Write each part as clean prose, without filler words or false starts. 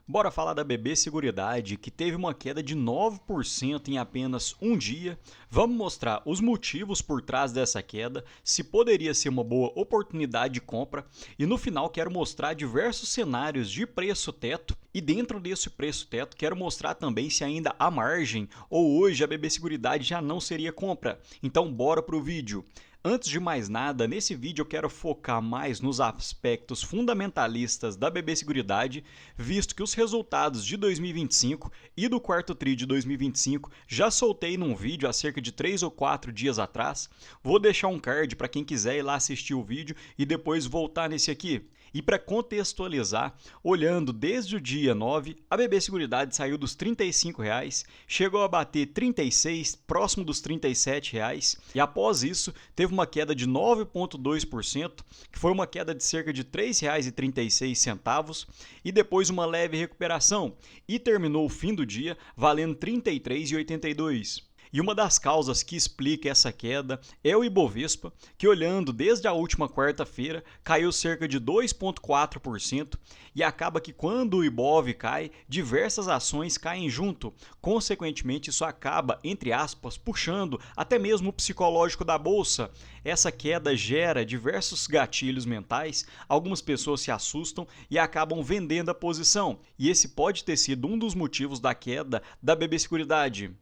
Bora falar da BB Seguridade, que teve uma queda de 9% em apenas um dia. Vamos mostrar os motivos por trás dessa queda, se poderia ser uma boa oportunidade de compra e no final quero mostrar diversos cenários de preço teto e dentro desse preço teto quero mostrar também se ainda há margem ou hoje a BB Seguridade já não seria compra. Então bora pro vídeo. Antes de mais nada, nesse vídeo eu quero focar mais nos aspectos fundamentalistas da BB Seguridade, visto que os resultados de 2025 e do quarto TRI de 2025 já soltei num vídeo há cerca de 3 ou 4 dias atrás. Vou deixar um card para quem quiser ir lá assistir o vídeo e depois voltar nesse aqui. E para contextualizar, olhando desde o dia 9, a BB Seguridade saiu dos R$ 35,00, chegou a bater 36, próximo dos R$ 37,00, e após isso teve uma queda de 9,2%, que foi uma queda de cerca de R$ 3,36, e depois uma leve recuperação, e terminou o fim do dia valendo R$ 33,82. E uma das causas que explica essa queda é o Ibovespa, que olhando desde a última quarta-feira caiu cerca de 2,4% e acaba que quando o Ibov cai, diversas ações caem junto. Consequentemente, isso acaba, entre aspas, puxando até mesmo o psicológico da bolsa. Essa queda gera diversos gatilhos mentais, algumas pessoas se assustam e acabam vendendo a posição. E esse pode ter sido um dos motivos da queda da BB Seguridade.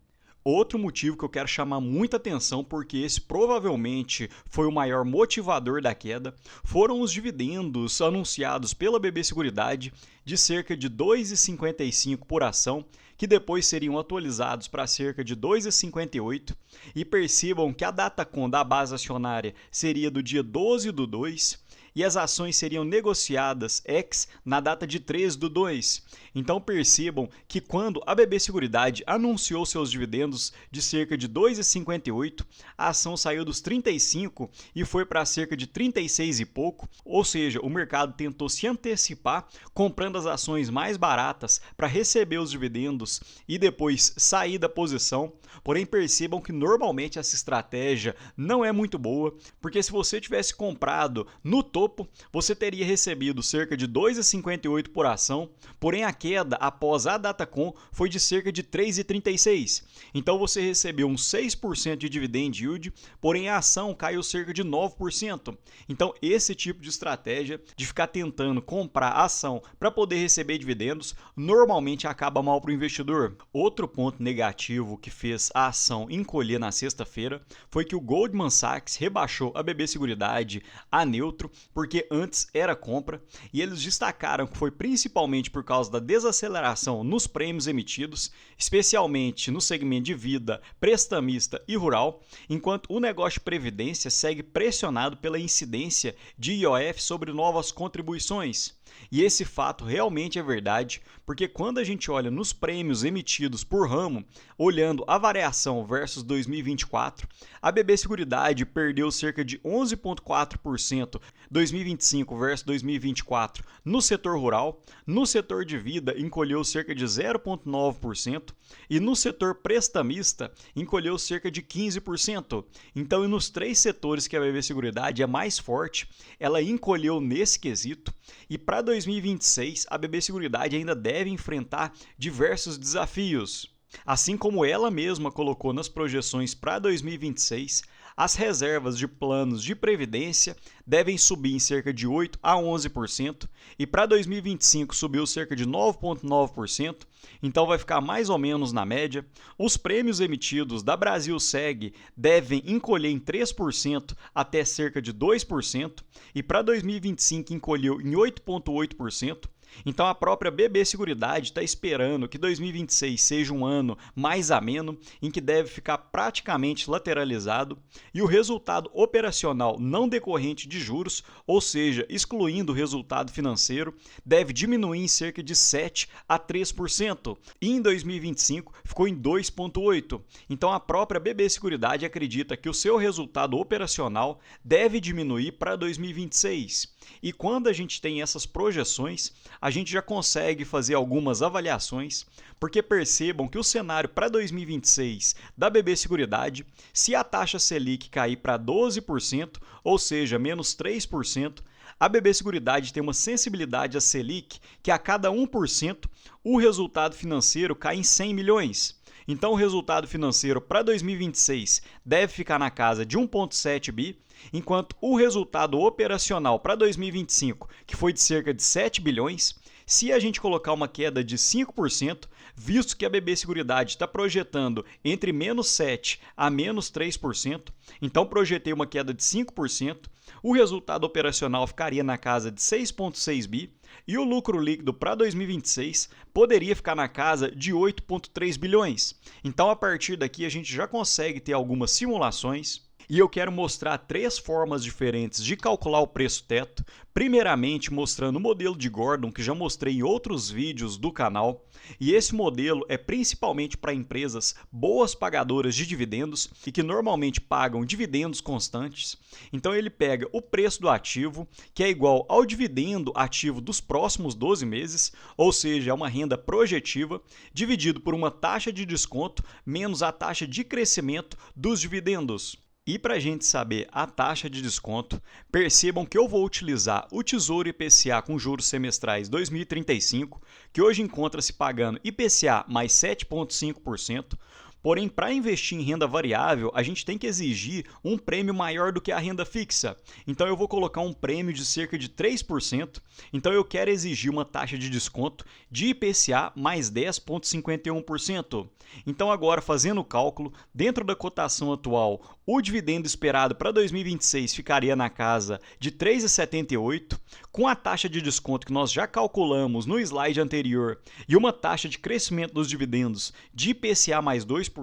Outro motivo que eu quero chamar muita atenção, porque esse provavelmente foi o maior motivador da queda, foram os dividendos anunciados pela BB Seguridade de cerca de R$ 2,55 por ação, que depois seriam atualizados para cerca de R$ 2,58, e percebam que a Datacom da base acionária seria do dia 12/2, e as ações seriam negociadas ex na data de 13/2. Então percebam que quando a BB Seguridade anunciou seus dividendos de cerca de R$ 2,58, a ação saiu dos 35 e foi para cerca de 36 e pouco, ou seja, o mercado tentou se antecipar comprando as ações mais baratas para receber os dividendos e depois sair da posição. Porém percebam que normalmente essa estratégia não é muito boa, porque se você tivesse comprado no topo, você teria recebido cerca de R$ 2,58 por ação, porém a queda após a Datacom foi de cerca de R$ 3,36. Então você recebeu um 6% de dividend yield, porém a ação caiu cerca de 9%. Então esse tipo de estratégia de ficar tentando comprar ação para poder receber dividendos normalmente acaba mal para o investidor. Outro ponto negativo que fez a ação encolher na sexta-feira foi que o Goldman Sachs rebaixou a BB Seguridade a neutro, porque antes era compra, e eles destacaram que foi principalmente por causa da desaceleração nos prêmios emitidos, especialmente no segmento de vida, prestamista e rural, enquanto o negócio de previdência segue pressionado pela incidência de IOF sobre novas contribuições. E esse fato realmente é verdade, porque quando a gente olha nos prêmios emitidos por ramo, olhando a variação versus 2024, a BB Seguridade perdeu cerca de 11,4% 2025 versus 2024 no setor rural, no setor de vida encolheu cerca de 0,9% e no setor prestamista encolheu cerca de 15%. Então, nos três setores que a BB Seguridade é mais forte, ela encolheu nesse quesito. E para 2026, a BB Seguridade ainda deve enfrentar diversos desafios. Assim como ela mesma colocou nas projeções para 2026, as reservas de planos de previdência devem subir em cerca de 8 a 11% e para 2025 subiu cerca de 9,9%, então vai ficar mais ou menos na média. Os prêmios emitidos da Brasilseg devem encolher em 3% até cerca de 2% e para 2025 encolheu em 8,8%. Então a própria BB Seguridade está esperando que 2026 seja um ano mais ameno, em que deve ficar praticamente lateralizado, e o resultado operacional não decorrente de juros, ou seja, excluindo o resultado financeiro, deve diminuir em cerca de 7 a 3%, e em 2025 ficou em 2,8%. Então a própria BB Seguridade acredita que o seu resultado operacional deve diminuir para 2026. E quando a gente tem essas projeções, a gente já consegue fazer algumas avaliações, porque percebam que o cenário para 2026 da BB Seguridade, se a taxa Selic cair para 12%, ou seja, menos 3%, A BB Seguridade tem uma sensibilidade à Selic que a cada 1% o resultado financeiro cai em 100 milhões. Então o resultado financeiro para 2026 deve ficar na casa de 1,7 bi, enquanto o resultado operacional para 2025, que foi de cerca de 7 bilhões, se a gente colocar uma queda de 5%, visto que a BB Seguridade está projetando entre menos 7% a menos 3%, então projetei uma queda de 5%, o resultado operacional ficaria na casa de 6,6 bi e o lucro líquido para 2026 poderia ficar na casa de 8,3 bilhões. Então, a partir daqui, a gente já consegue ter algumas simulações. E eu quero mostrar 3 formas diferentes de calcular o preço teto. Primeiramente, mostrando o modelo de Gordon, que já mostrei em outros vídeos do canal. E esse modelo é principalmente para empresas boas pagadoras de dividendos e que normalmente pagam dividendos constantes. Então ele pega o preço do ativo, que é igual ao dividendo ativo dos próximos 12 meses, ou seja, é uma renda projetiva, dividido por uma taxa de desconto menos a taxa de crescimento dos dividendos. E para a gente saber a taxa de desconto, percebam que eu vou utilizar o Tesouro IPCA com juros semestrais 2035, que hoje encontra-se pagando IPCA mais 7,5%. Porém, para investir em renda variável, a gente tem que exigir um prêmio maior do que a renda fixa. Então, eu vou colocar um prêmio de cerca de 3%. Então, eu quero exigir uma taxa de desconto de IPCA mais 10,51%. Então, agora, fazendo o cálculo, dentro da cotação atual, o dividendo esperado para 2026 ficaria na casa de 3,78, com a taxa de desconto que nós já calculamos no slide anterior e uma taxa de crescimento dos dividendos de IPCA mais 2%,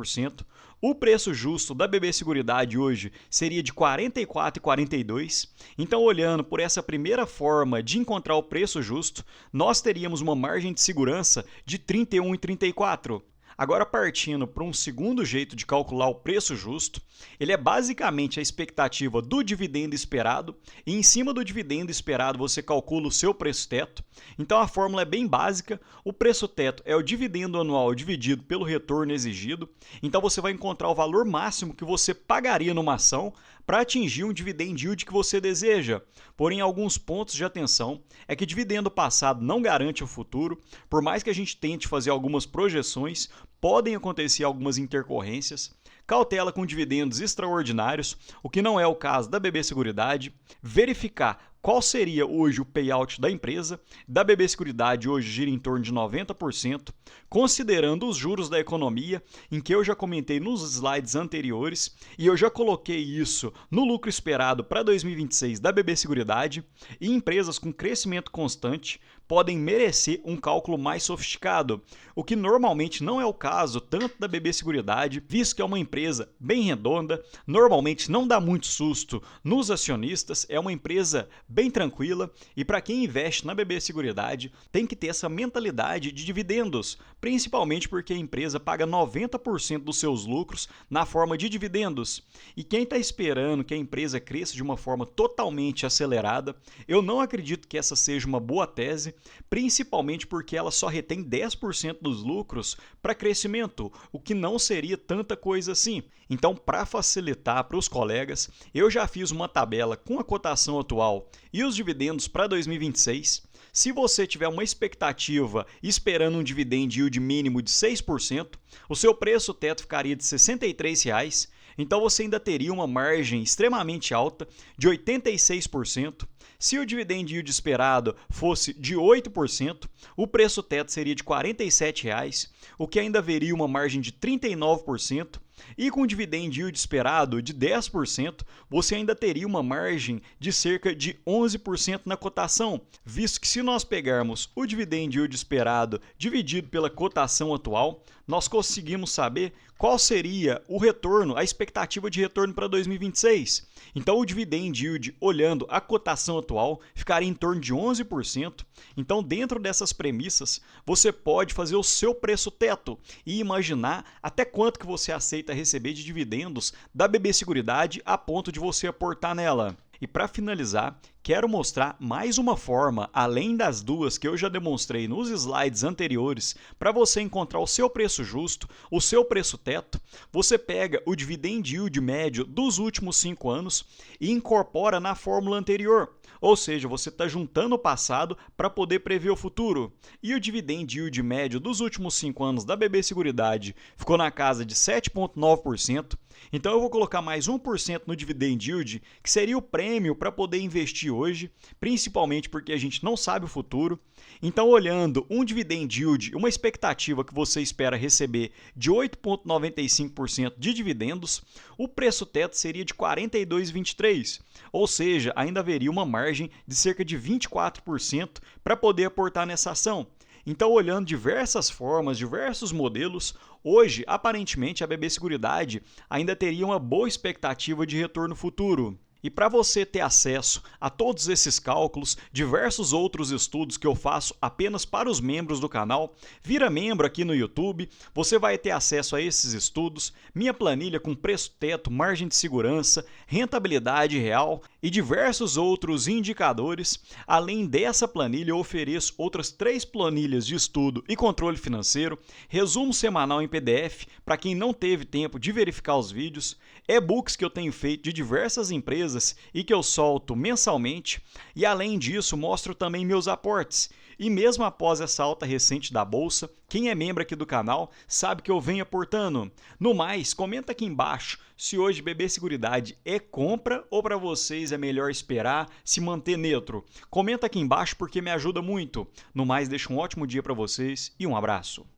o preço justo da BB Seguridade hoje seria de R$ 44,42. Então, olhando por essa primeira forma de encontrar o preço justo, nós teríamos uma margem de segurança de R$ 31,34. Agora, partindo para um segundo jeito de calcular o preço justo, ele é basicamente a expectativa do dividendo esperado e em cima do dividendo esperado você calcula o seu preço teto. Então a fórmula é bem básica, o preço teto é o dividendo anual dividido pelo retorno exigido, então você vai encontrar o valor máximo que você pagaria numa ação para atingir um dividend yield que você deseja. Porém, alguns pontos de atenção é que dividendo passado não garante o futuro, por mais que a gente tente fazer algumas projeções, podem acontecer algumas intercorrências. Cautela com dividendos extraordinários, o que não é o caso da BB Seguridade. Verificar qual seria hoje o payout da empresa. Da BB Seguridade hoje gira em torno de 90%, considerando os juros da economia, em que eu já comentei nos slides anteriores, e eu já coloquei isso no lucro esperado para 2026 da BB Seguridade, e empresas com crescimento constante podem merecer um cálculo mais sofisticado, o que normalmente não é o caso tanto da BB Seguridade, visto que é uma empresa bem redonda, normalmente não dá muito susto nos acionistas, é uma empresa bem tranquila e para quem investe na BB Seguridade tem que ter essa mentalidade de dividendos, principalmente porque a empresa paga 90% dos seus lucros na forma de dividendos. E quem está esperando que a empresa cresça de uma forma totalmente acelerada, eu não acredito que essa seja uma boa tese, principalmente porque ela só retém 10% dos lucros para crescimento, o que não seria tanta coisa assim. Então, para facilitar para os colegas, eu já fiz uma tabela com a cotação atual e os dividendos para 2026. Se você tiver uma expectativa esperando um dividend yield mínimo de 6%, o seu preço teto ficaria de R$ 63,00. Então você ainda teria uma margem extremamente alta de 86%. Se o dividend yield esperado fosse de 8%, o preço teto seria de R$ 47,00, o que ainda haveria uma margem de 39%. E com o dividend yield esperado de 10%, você ainda teria uma margem de cerca de 11% na cotação, visto que se nós pegarmos o dividend yield esperado dividido pela cotação atual, nós conseguimos saber qual seria o retorno, a expectativa de retorno para 2026. Então o dividend yield, olhando a cotação atual, ficaria em torno de 11%. Então, dentro dessas premissas, você pode fazer o seu preço teto e imaginar até quanto que você aceita receber de dividendos da BB Seguridade a ponto de você aportar nela. E para finalizar, quero mostrar mais uma forma, além das duas que eu já demonstrei nos slides anteriores, para você encontrar o seu preço justo, o seu preço teto. Você pega o dividend yield médio dos últimos 5 anos e incorpora na fórmula anterior. Ou seja, você está juntando o passado para poder prever o futuro. E o dividend yield médio dos últimos 5 anos da BB Seguridade ficou na casa de 7,9%. Então eu vou colocar mais 1% no dividend yield, que seria o prêmio para poder investir hoje, principalmente porque a gente não sabe o futuro. Então, olhando um dividend yield, uma expectativa que você espera receber de 8,95% de dividendos, o preço teto seria de 42,23%, ou seja, ainda haveria uma margem de cerca de 24% para poder aportar nessa ação. Então, olhando diversas formas, diversos modelos, hoje, aparentemente, a BB Seguridade ainda teria uma boa expectativa de retorno futuro. E para você ter acesso a todos esses cálculos, diversos outros estudos que eu faço apenas para os membros do canal, vira membro aqui no YouTube, você vai ter acesso a esses estudos, minha planilha com preço teto, margem de segurança, rentabilidade real e diversos outros indicadores. Além dessa planilha, eu ofereço outras 3 planilhas de estudo e controle financeiro, resumo semanal em PDF para quem não teve tempo de verificar os vídeos, e-books que eu tenho feito de diversas empresas e que eu solto mensalmente, e além disso mostro também meus aportes. E mesmo após essa alta recente da bolsa, quem é membro aqui do canal sabe que eu venho aportando. No mais, comenta aqui embaixo se hoje BB Seguridade é compra ou para vocês é melhor esperar, se manter neutro. Comenta aqui embaixo porque me ajuda muito. No mais, deixo um ótimo dia para vocês e um abraço.